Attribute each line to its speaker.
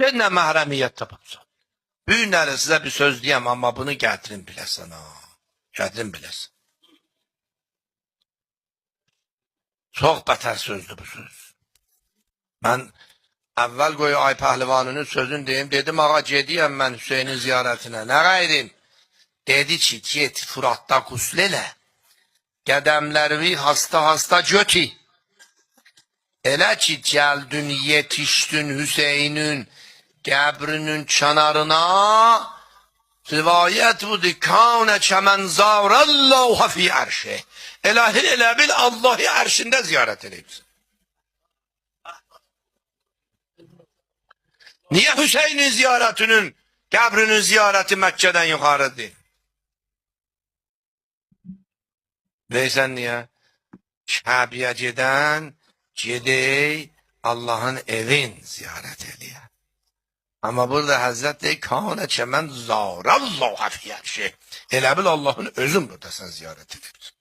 Speaker 1: Sen ne mahremiyet tapıpsan. Bu günləri sizə bir söz diyəm, amma bunu gətirin biləsən ha. Gətirin biləsən. Çox bətər sözdür bu söz. Mən əvvəl qoyu Ay Pəhlivanının sözünü deyim, dedim ağa gediyəm mən Hüseynin ziyarətinə. Nə qaydım? Dedi ki, get Fıratda qusl elə. Qədəmlərimi hasta götü. Elə ki, gəldün, yetişdün Hüseynin qəbrinin kənarına, rivayət budur, kânə kəmən zârəllâhu fî ərşih. Eləhi elə bil Allah'ı ərşində ziyarət edibsin. Niye Hüseyin'in ziyaretinin, qəbrinin ziyarəti Məkkədən yuxarıdır? Deysən niye? Kəbiyə gedən, gedək Allah'ın evin ziyarət ediyor. Ama burada Hazret deyir, kânə kəmən zârəllâhu fî ərşih. Elə bil Allah'ın özün burada sən ziyarət edibsin.